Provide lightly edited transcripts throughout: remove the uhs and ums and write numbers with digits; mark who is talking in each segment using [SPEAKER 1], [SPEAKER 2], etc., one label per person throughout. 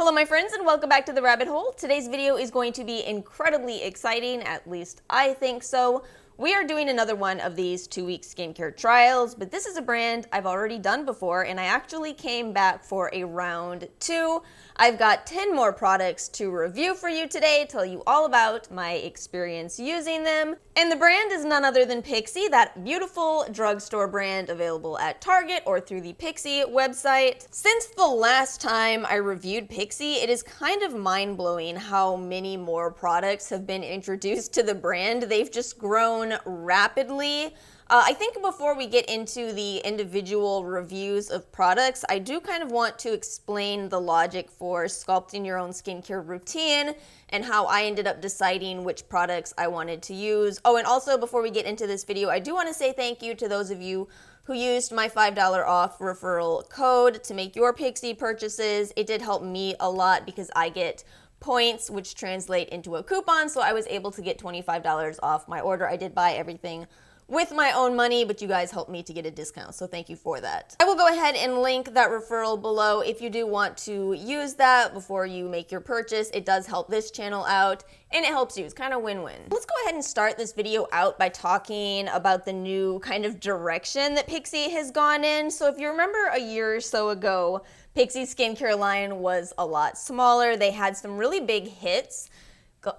[SPEAKER 1] Hello my friends and welcome back to the rabbit hole. Today's video is going to be incredibly exciting, at least I think so. We are doing another one of these 2-week skincare trials, but this is a brand I've already done before and I actually came back for a round 2. I've got 10 more products to review for you today, tell you all about my experience using them. And the brand is none other than PIXI, that beautiful drugstore brand available at Target or through the PIXI website. Since the last time I reviewed PIXI, it is kind of mind-blowing how many more products have been introduced to the brand. They've just grown rapidly. I think before we get into the individual reviews of products, I do kind of want to explain the logic for sculpting your own skincare routine and how I ended up deciding which products I wanted to use. Oh, and also before we get into this video, I do want to say thank you to those of you who used my $5 off referral code to make your PIXI purchases. It did help me a lot because I get points which translate into a coupon, so I was able to get $25 off my order. I did buy everything with my own money, but you guys helped me to get a discount, so thank you for that. I will go ahead and link that referral below if you do want to use that before you make your purchase. It does help this channel out, and it helps you. It's kind of win-win. Let's go ahead and start this video out by talking about the new kind of direction that PIXI has gone in. So if you remember a year or so ago, PIXI's skincare line was a lot smaller. They had some really big hits.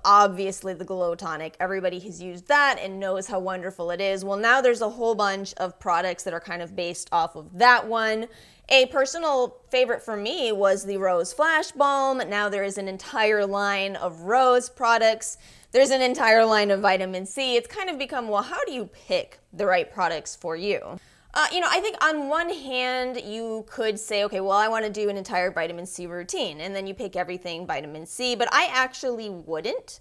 [SPEAKER 1] Obviously the Glow Tonic, everybody has used that and knows how wonderful it is. Well, now there's a whole bunch of products that are kind of based off of that one. A personal favorite for me was the Rose Flash Balm. Now there is an entire line of Rose products. There's an entire line of vitamin C. It's kind of become, well, how do you pick the right products for you? I think on one hand, you could say, okay, well, I want to do an entire vitamin C routine, and then you pick everything vitamin C, but I actually wouldn't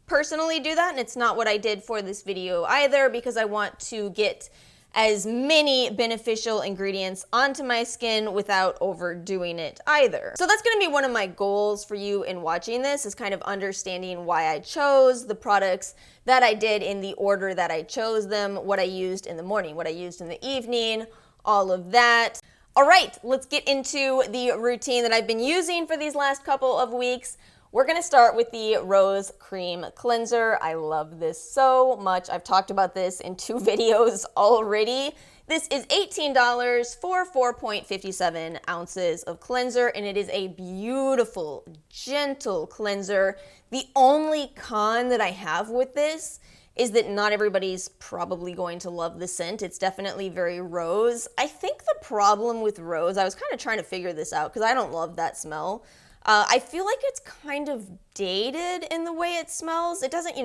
[SPEAKER 1] personally do that, and it's not what I did for this video either, because I want to get as many beneficial ingredients onto my skin without overdoing it either. So that's going to be one of my goals for you in watching this, is kind of understanding why I chose the products that I did in the order that I chose them, what I used in the morning, what I used in the evening, all of that. All right, let's get into the routine that I've been using for these last couple of weeks. We're gonna start with the Rose Cream Cleanser. I love this so much. I've talked about this in 2 videos already. This is $18 for 4.57 ounces of cleanser, and it is a beautiful, gentle cleanser. The only con that I have with this is that not everybody's probably going to love the scent. It's definitely very rose. I think the problem with rose, I was kind of trying to figure this out because I don't love that smell. I feel like it's kind of dated in the way it smells. It doesn't,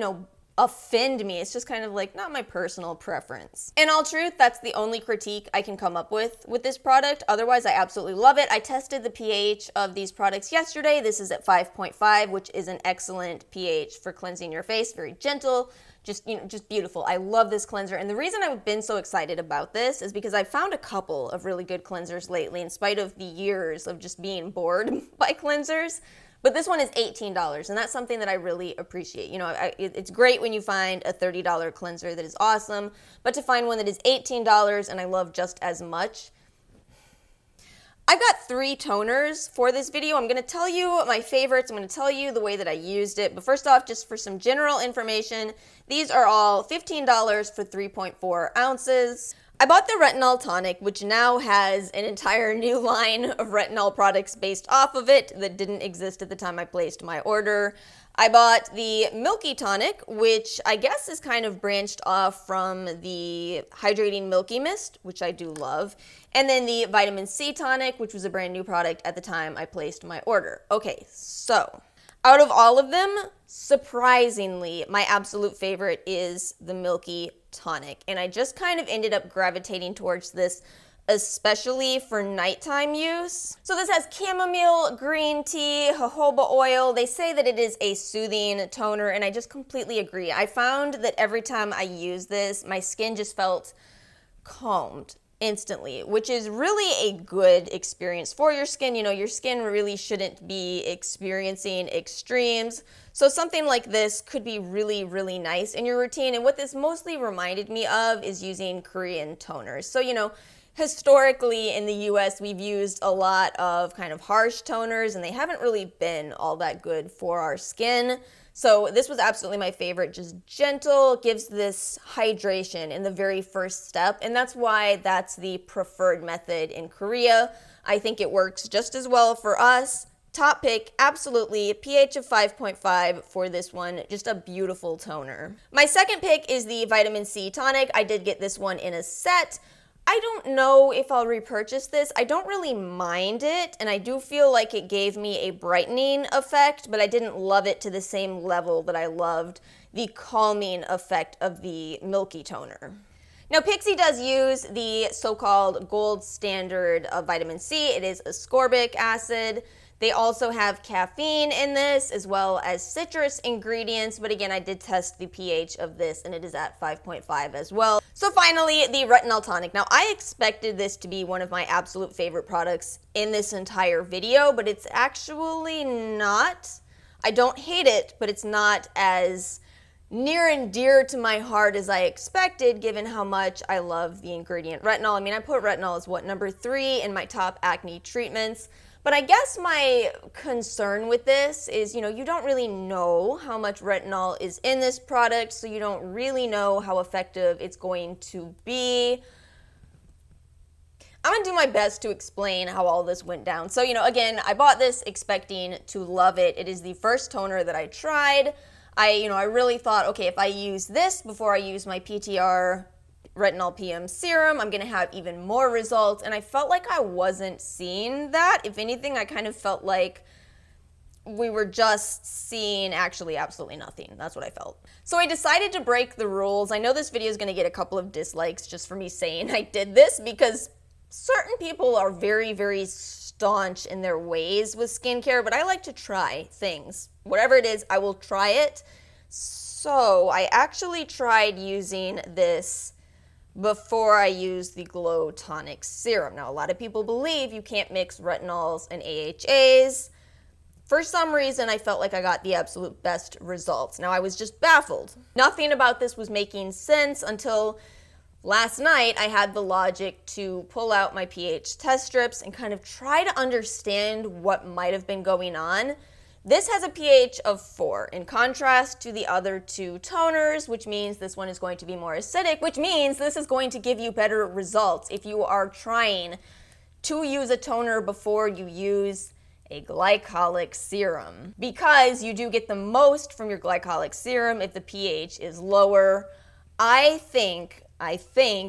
[SPEAKER 1] offend me. It's just kind of like not my personal preference. In all truth, that's the only critique I can come up with this product. Otherwise, I absolutely love it. I tested the pH of these products yesterday. This is at 5.5, which is an excellent pH for cleansing your face. Very gentle, just beautiful. I love this cleanser. And the reason I've been so excited about this is because I found a couple of really good cleansers lately in spite of the years of just being bored by cleansers. But this one is $18, and that's something that I really appreciate. It's great when you find a $30 cleanser that is awesome, but to find one that is $18 and I love just as much. I've got 3 toners for this video. I'm going to tell you my favorites. I'm going to tell you the way that I used it. But first off, just for some general information, these are all $15 for 3.4 ounces. I bought the Retinol Tonic, which now has an entire new line of retinol products based off of it that didn't exist at the time I placed my order. I bought the Milky Tonic, which I guess is kind of branched off from the Hydrating Milky Mist, which I do love, and then the Vitamin C Tonic, which was a brand new product at the time I placed my order. Okay, so out of all of them, surprisingly, my absolute favorite is the Milky Tonic, and I just kind of ended up gravitating towards this especially for nighttime use. So this has chamomile, green tea, jojoba oil. They say that it is a soothing toner, and I just completely agree. I found that every time I use this, my skin just felt calmed instantly, which is really a good experience for your skin. Your skin really shouldn't be experiencing extremes. So something like this could be really, really nice in your routine. And what this mostly reminded me of is using Korean toners. So, Historically in the US, we've used a lot of kind of harsh toners, and they haven't really been all that good for our skin. So this was absolutely my favorite, just gentle, gives this hydration in the very first step, and that's why that's the preferred method in Korea. I think it works just as well for us. Top pick, absolutely, pH of 5.5 for this one, just a beautiful toner. My second pick is the Vitamin C Tonic. I did get this one in a set. I don't know if I'll repurchase this. I don't really mind it, and I do feel like it gave me a brightening effect, but I didn't love it to the same level that I loved the calming effect of the Milky toner. Now, PIXI does use the so-called gold standard of vitamin C. It is ascorbic acid. They also have caffeine in this, as well as citrus ingredients, but again, I did test the pH of this, and it is at 5.5 as well. So finally, the Retinol Tonic. Now, I expected this to be one of my absolute favorite products in this entire video, but it's actually not. I don't hate it, but it's not as near and dear to my heart as I expected, given how much I love the ingredient retinol. I mean, I put retinol as number 3 in my top acne treatments. But I guess my concern with this is, you don't really know how much retinol is in this product, so you don't really know how effective it's going to be. I'm gonna do my best to explain how all this went down. So, again, I bought this expecting to love it. It is the first toner that I tried. I really thought, okay, if I use this before I use my PTR Retinol PM serum, I'm gonna have even more results, and I felt like I wasn't seeing that. If anything, I kind of felt like we were just seeing actually absolutely nothing. That's what I felt. So I decided to break the rules. I know this video is gonna get a couple of dislikes just for me saying I did this, because certain people are very, very staunch in their ways with skincare, but I like to try things. Whatever it is, I will try it. So I actually tried using this before I use the Glow Tonic Serum. Now, a lot of people believe you can't mix retinols and AHAs. For some reason, I felt like I got the absolute best results. Now, I was just baffled. Nothing about this was making sense until last night. I had the logic to pull out my pH test strips and kind of try to understand what might have been going on. This has a pH of 4, in contrast to the other two toners, which means this one is going to be more acidic, which means this is going to give you better results if you are trying to use a toner before you use a glycolic serum, because you do get the most from your glycolic serum if the pH is lower. I think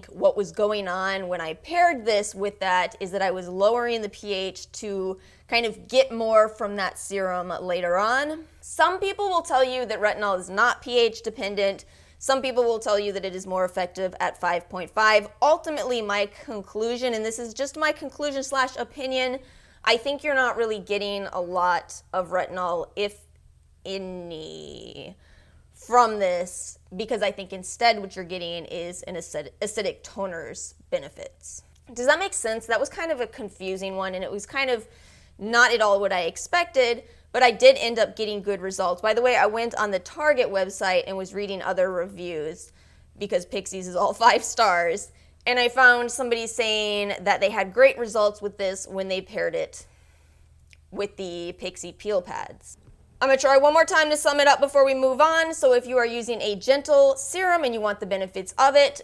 [SPEAKER 1] what was going on when I paired this with that is that I was lowering the pH to kind of get more from that serum later on. Some people will tell you that retinol is not pH dependent. Some people will tell you that it is more effective at 5.5. Ultimately, my conclusion, and this is just my conclusion / opinion, I think you're not really getting a lot of retinol, if any, from this, because I think instead what you're getting is an acidic toner's benefits. Does that make sense? That was kind of a confusing one, and it was kind of not at all what I expected, but I did end up getting good results. By the way, I went on the Target website and was reading other reviews, because PIXI's is all 5 stars, and I found somebody saying that they had great results with this when they paired it with the PIXI peel pads. I'm gonna try one more time to sum it up before we move on. So if you are using a gentle serum and you want the benefits of it,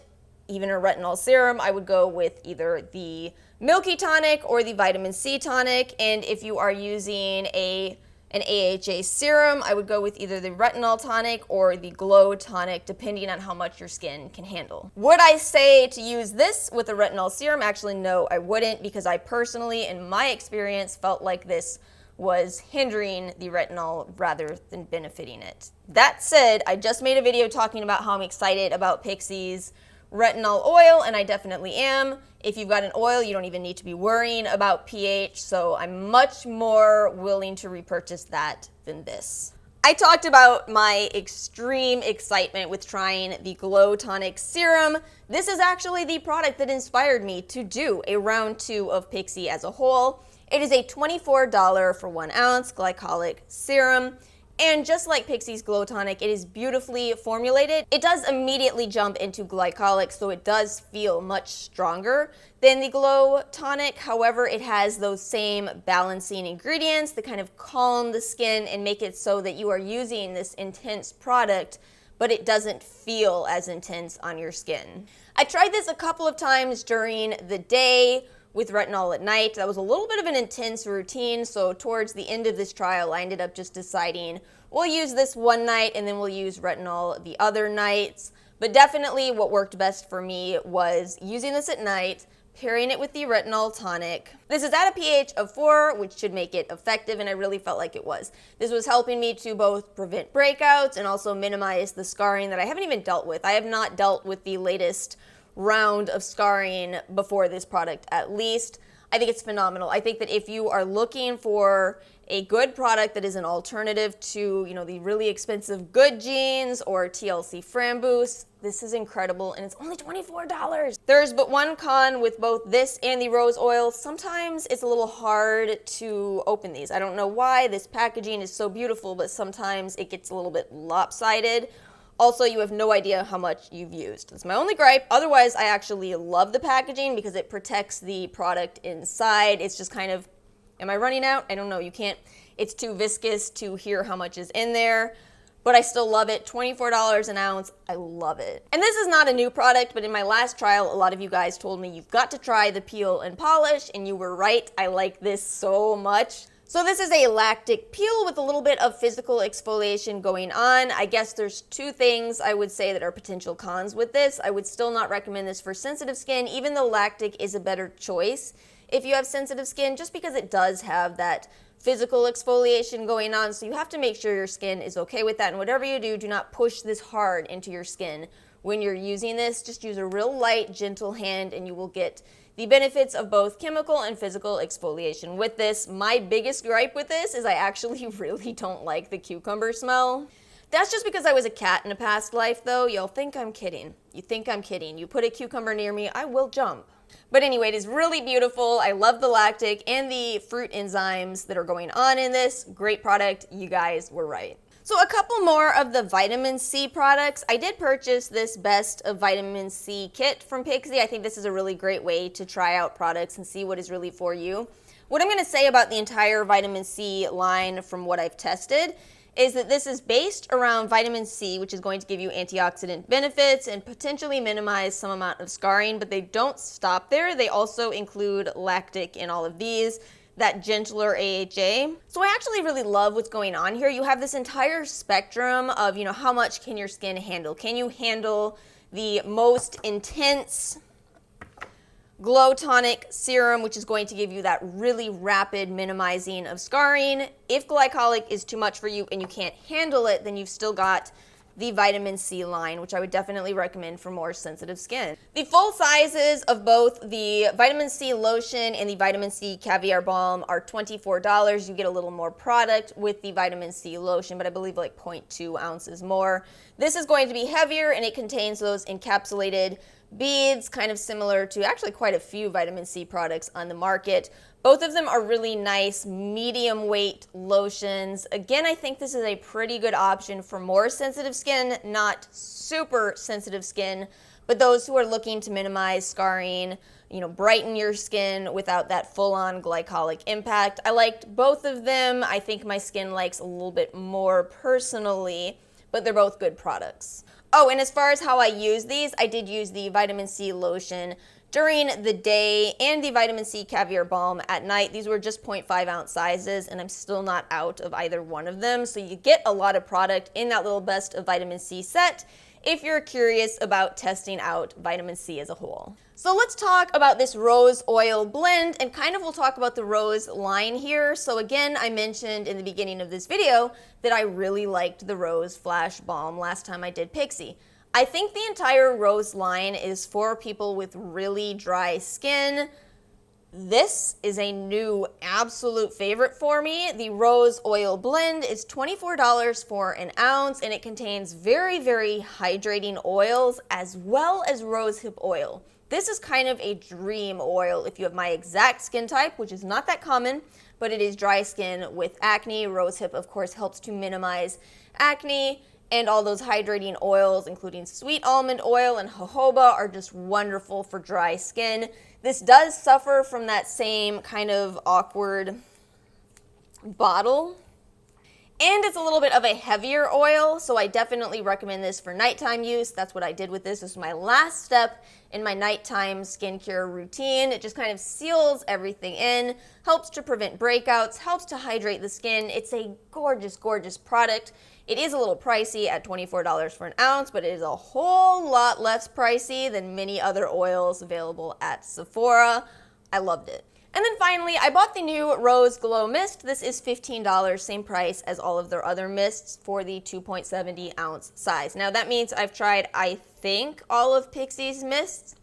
[SPEAKER 1] even a retinol serum, I would go with either the Milky Tonic or the Vitamin C Tonic. And if you are using an AHA serum, I would go with either the Retinol Tonic or the Glow Tonic, depending on how much your skin can handle. Would I say to use this with a retinol serum? Actually, no, I wouldn't, because I personally, in my experience, felt like this was hindering the retinol rather than benefiting it. That said, I just made a video talking about how I'm excited about PIXI's retinol oil, and I definitely am. If you've got an oil, you don't even need to be worrying about pH, so I'm much more willing to repurchase that than this. I talked about my extreme excitement with trying the Glow Tonic Serum. This is actually the product that inspired me to do a round 2 of PIXI as a whole. It is a $24 for 1 ounce glycolic serum. And just like PIXI's Glow Tonic, it is beautifully formulated. It does immediately jump into glycolic, so it does feel much stronger than the Glow Tonic. However, it has those same balancing ingredients that kind of calm the skin and make it so that you are using this intense product, but it doesn't feel as intense on your skin. I tried this a couple of times during the day with retinol at night. That was a little bit of an intense routine, so towards the end of this trial, I ended up just deciding we'll use this one night and then we'll use retinol the other nights. But definitely what worked best for me was using this at night, pairing it with the Retinol Tonic. This is at a pH of 4, which should make it effective, and I really felt like it was. This was helping me to both prevent breakouts and also minimize the scarring that I haven't even dealt with. I have not dealt with the latest round of scarring before this product, at least. I think it's phenomenal. I think that if you are looking for a good product that is an alternative to, the really expensive Good Genes or TLC Framboos, this is incredible, and it's only $24. There's but one con with both this and the rose oil. Sometimes it's a little hard to open these. I don't know why. This packaging is so beautiful, but sometimes it gets a little bit lopsided. Also, you have no idea how much you've used. That's my only gripe. Otherwise, I actually love the packaging because it protects the product inside. It's just kind of, am I running out? I don't know. You can't, it's too viscous to hear how much is in there, but I still love it. $24 an ounce. I love it. And this is not a new product, but in my last trial, a lot of you guys told me you've got to try the peel and polish, and you were right. I like this so much. So this is a lactic peel with a little bit of physical exfoliation going on. I guess there's two things I would say that are potential cons with this. I would still not recommend this for sensitive skin, even though lactic is a better choice if you have sensitive skin, just because it does have that physical exfoliation going on. So you have to make sure your skin is okay with that. And whatever you do, do not push this hard into your skin when you're using this. Just use a real light, gentle hand, and you will get the benefits of both chemical and physical exfoliation with this. My biggest gripe with this is I actually really don't like the cucumber smell. That's just because I was a cat in a past life, though. You'll think I'm kidding. You think I'm kidding. You put a cucumber near me, I will jump. But anyway, it is really beautiful. I love the lactic and the fruit enzymes that are going on in this. Great product. You guys were right. So a couple more of the vitamin C products. I did purchase this Best of Vitamin C kit from PIXI. I think this is a really great way to try out products and see what is really for you. What I'm going to say about the entire vitamin C line from what I've tested is that this is based around vitamin C, which is going to give you antioxidant benefits and potentially minimize some amount of scarring, but they don't stop there. They also include lactic in all of these, that gentler AHA. So I actually really love what's going on here. You have this entire spectrum of, how much can your skin handle? Can you handle the most intense Glow Tonic serum, which is going to give you that really rapid minimizing of scarring? If glycolic is too much for you and you can't handle it, then you've still got the vitamin C line, which I would definitely recommend for more sensitive skin. The full sizes of both the vitamin C lotion and the vitamin C caviar balm are $24. You get a little more product with the vitamin C lotion, but I believe like 0.2 ounces more. This is going to be heavier, and it contains those encapsulated beads, kind of similar to actually quite a few vitamin C products on the market. Both of them are really nice medium weight lotions. Again, I think this is a pretty good option for more sensitive skin, not super sensitive skin, but those who are looking to minimize scarring, brighten your skin without that full-on glycolic impact. I liked both of them. I think my skin likes a little bit more personally, but they're both good products. Oh, and as far as how I use these, I did use the vitamin C lotion during the day and the vitamin C caviar balm at night. These were just 0.5 ounce sizes, and I'm still not out of either one of them. So you get a lot of product in that little Best of Vitamin C set if you're curious about testing out vitamin C as a whole. So let's talk about this rose oil blend, and kind of we'll talk about the rose line here. So again, I mentioned in the beginning of this video that I really liked the Rose Flash Balm last time I did PIXI. I think the entire rose line is for people with really dry skin. This is a new absolute favorite for me. The Rose Oil Blend is $24 for an ounce, and it contains very, very hydrating oils as well as rosehip oil. This is kind of a dream oil if you have my exact skin type, which is not that common, but it is dry skin with acne. Rosehip, of course, helps to minimize acne, and all those hydrating oils, including sweet almond oil and jojoba, are just wonderful for dry skin. This does suffer from that same kind of awkward bottle, and it's a little bit of a heavier oil, so I definitely recommend this for nighttime use. That's what I did with this. This was my last step in my nighttime skincare routine. It just kind of seals everything in, helps to prevent breakouts, helps to hydrate the skin. It's a gorgeous, gorgeous product. It is a little pricey at $24 for an ounce, but it is a whole lot less pricey than many other oils available at Sephora. I loved it. And then finally, I bought the new Rose+Glow Mist. This is $15, same price as all of their other mists for the 2.70 ounce size. Now that means I've tried, I think, all of PIXI's mists.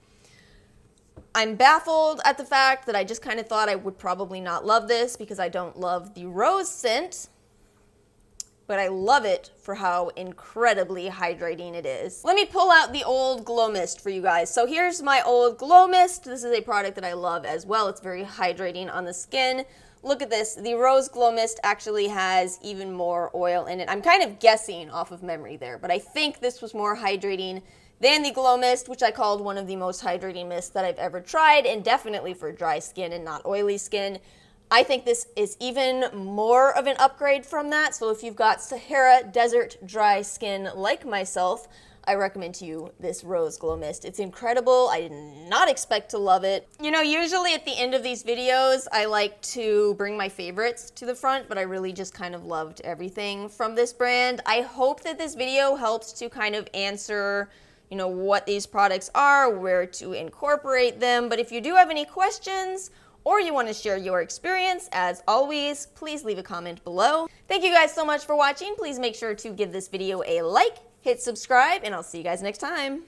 [SPEAKER 1] I'm baffled at the fact that I just kind of thought I would probably not love this because I don't love the rose scent, but I love it for how incredibly hydrating it is. Let me pull out the old Glow Mist for you guys. So here's my old Glow Mist. This is a product that I love as well. It's very hydrating on the skin. Look at this. The Rose+Glow Mist actually has even more oil in it. I'm kind of guessing off of memory there, but I think this was more hydrating than the Glow Mist, which I called one of the most hydrating mists that I've ever tried, and definitely for dry skin and not oily skin. I think this is even more of an upgrade from that, so if you've got Sahara Desert dry skin like myself, I recommend to you this Rose+Glow Mist. It's incredible. I did not expect to love it. You know, usually at the end of these videos, I like to bring my favorites to the front, but I really just kind of loved everything from this brand. I hope that this video helps to kind of answer, you know, what these products are, where to incorporate them, but if you do have any questions, or you want to share your experience, as always, please leave a comment below. Thank you guys so much for watching. Please make sure to give this video a like, hit subscribe, and I'll see you guys next time.